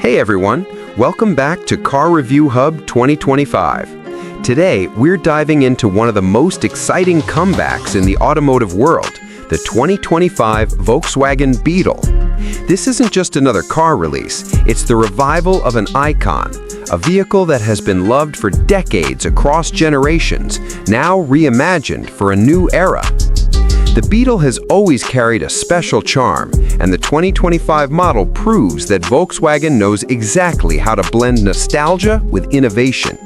Hey everyone, welcome back to Car Review Hub 2025. Today, we're diving into one of the most exciting comebacks in the automotive world, the 2025 Volkswagen Beetle. This isn't just another car release, it's the revival of an icon, a vehicle that has been loved for decades across generations, now reimagined for a new era. The Beetle has always carried a special charm, and the 2025 model proves that Volkswagen knows exactly how to blend nostalgia with innovation.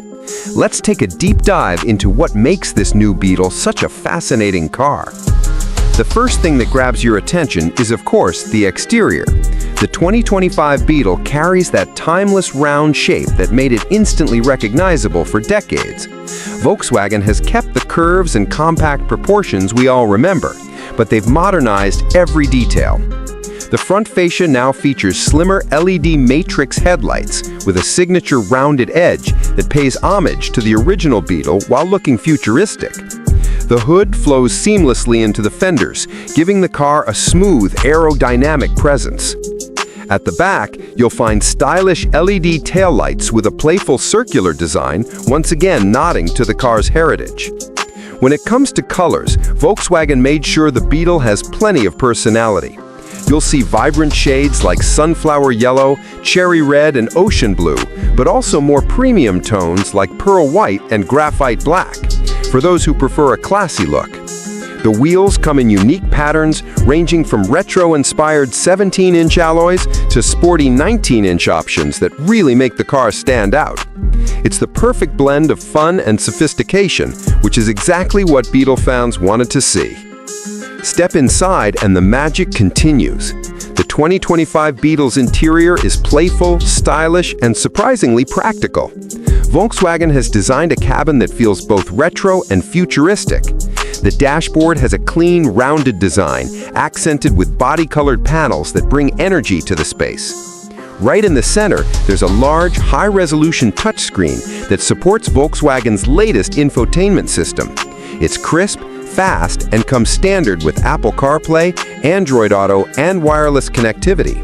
Let's take a deep dive into what makes this new Beetle such a fascinating car. The first thing that grabs your attention is, of course, the exterior. The 2025 Beetle carries that timeless round shape that made it instantly recognizable for decades. Volkswagen has kept the curves and compact proportions we all remember, but they've modernized every detail. The front fascia now features slimmer LED matrix headlights with a signature rounded edge that pays homage to the original Beetle while looking futuristic. The hood flows seamlessly into the fenders, giving the car a smooth, aerodynamic presence. At the back, you'll find stylish LED taillights with a playful circular design, once again nodding to the car's heritage. When it comes to colors, Volkswagen made sure the Beetle has plenty of personality. You'll see vibrant shades like sunflower yellow, cherry red, and ocean blue, but also more premium tones like pearl white and graphite black, for those who prefer a classy look. The wheels come in unique patterns, ranging from retro-inspired 17-inch alloys to sporty 19-inch options that really make the car stand out. It's the perfect blend of fun and sophistication, which is exactly what Beetle fans wanted to see. Step inside and the magic continues. The 2025 Beetle's interior is playful, stylish, and surprisingly practical. Volkswagen has designed a cabin that feels both retro and futuristic. The dashboard has a clean, rounded design, accented with body-colored panels that bring energy to the space. Right in the center, there's a large, high-resolution touchscreen that supports Volkswagen's latest infotainment system. It's crisp, fast, and comes standard with Apple CarPlay, Android Auto, and wireless connectivity.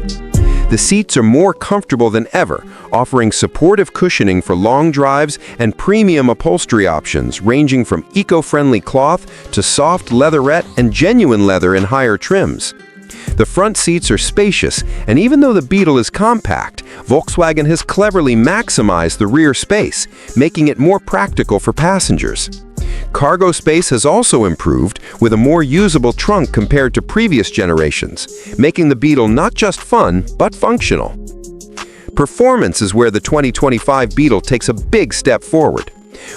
The seats are more comfortable than ever, offering supportive cushioning for long drives and premium upholstery options ranging from eco-friendly cloth to soft leatherette and genuine leather in higher trims. The front seats are spacious, and even though the Beetle is compact, Volkswagen has cleverly maximized the rear space, making it more practical for passengers. Cargo space has also improved, with a more usable trunk compared to previous generations, making the Beetle not just fun, but functional. Performance is where the 2025 Beetle takes a big step forward.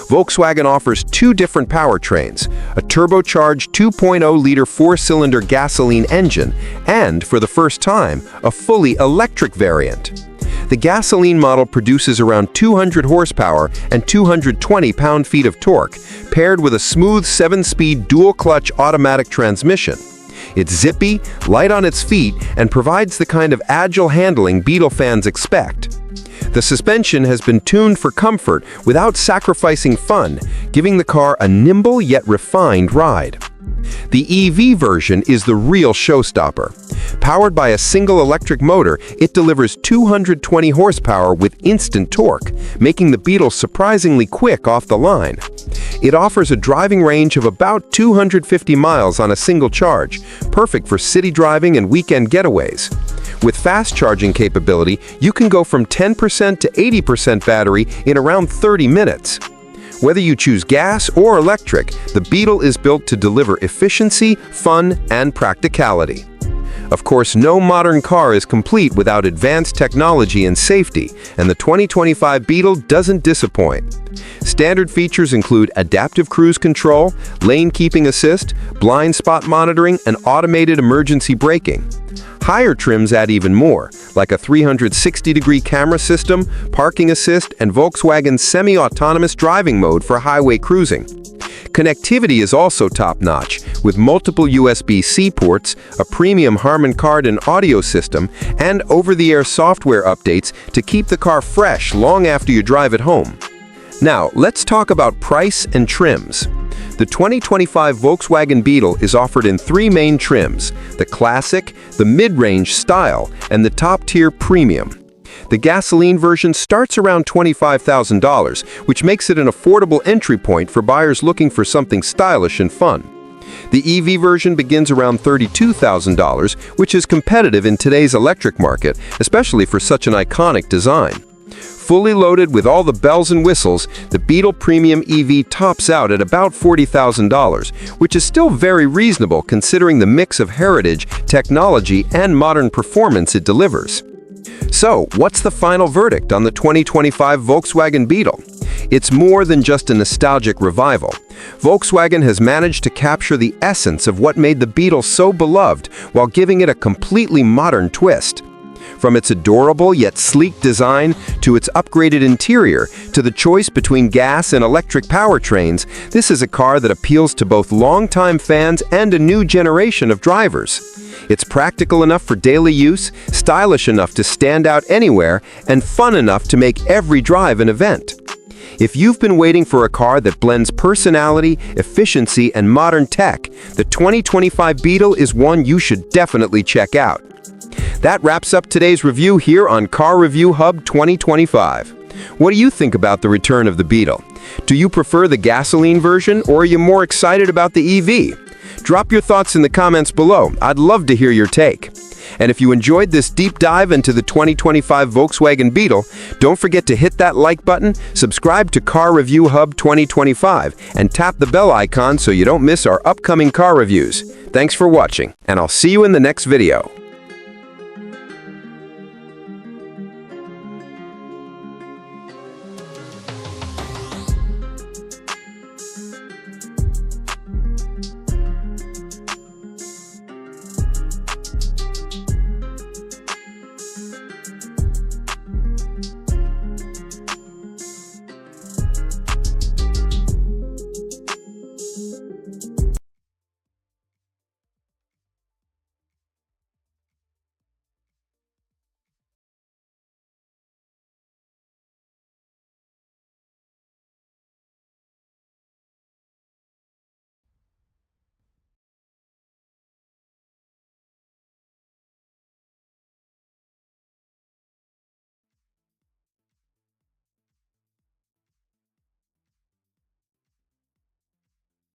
Volkswagen offers two different powertrains, a turbocharged 2.0-liter four-cylinder gasoline engine, and, for the first time, a fully electric variant. The gasoline model produces around 200 horsepower and 220 pound-feet of torque, paired with a smooth 7-speed dual-clutch automatic transmission. It's zippy, light on its feet, and provides the kind of agile handling Beetle fans expect. The suspension has been tuned for comfort without sacrificing fun, giving the car a nimble yet refined ride. The EV version is the real showstopper. Powered by a single electric motor, it delivers 220 horsepower with instant torque, making the Beetle surprisingly quick off the line. It offers a driving range of about 250 miles on a single charge, perfect for city driving and weekend getaways. With fast charging capability, you can go from 10% to 80% battery in around 30 minutes. Whether you choose gas or electric, the Beetle is built to deliver efficiency, fun, and practicality. Of course, no modern car is complete without advanced technology and safety, and the 2025 Beetle doesn't disappoint. Standard features include adaptive cruise control, lane keeping assist, blind spot monitoring, and automated emergency braking. Higher trims add even more, like a 360-degree camera system, parking assist, and Volkswagen's semi-autonomous driving mode for highway cruising. Connectivity is also top-notch, with multiple USB-C ports, a premium Harman Kardon audio system, and over-the-air software updates to keep the car fresh long after you drive it home. Now, let's talk about price and trims. The 2025 Volkswagen Beetle is offered in three main trims: the Classic, the Mid-Range Style, and the Top-Tier Premium. The gasoline version starts around $25,000, which makes it an affordable entry point for buyers looking for something stylish and fun. The EV version begins around $32,000, which is competitive in today's electric market, especially for such an iconic design. Fully loaded with all the bells and whistles, the Beetle Premium EV tops out at about $40,000, which is still very reasonable considering the mix of heritage, technology, and modern performance it delivers. So, what's the final verdict on the 2025 Volkswagen Beetle? It's more than just a nostalgic revival. Volkswagen has managed to capture the essence of what made the Beetle so beloved while giving it a completely modern twist. From its adorable yet sleek design to its upgraded interior to the choice between gas and electric powertrains, this is a car that appeals to both longtime fans and a new generation of drivers. It's practical enough for daily use, stylish enough to stand out anywhere, and fun enough to make every drive an event. If you've been waiting for a car that blends personality, efficiency, and modern tech, the 2025 Beetle is one you should definitely check out. That wraps up today's review here on Carreview Hub 2025. What do you think about the return of the Beetle? Do you prefer the gasoline version, or are you more excited about the EV? Drop your thoughts in the comments below. I'd love to hear your take. And if you enjoyed this deep dive into the 2025 Volkswagen Beetle, don't forget to hit that like button, subscribe to Carreview Hub 2025, and tap the bell icon so you don't miss our upcoming car reviews. Thanks for watching, and I'll see you in the next video.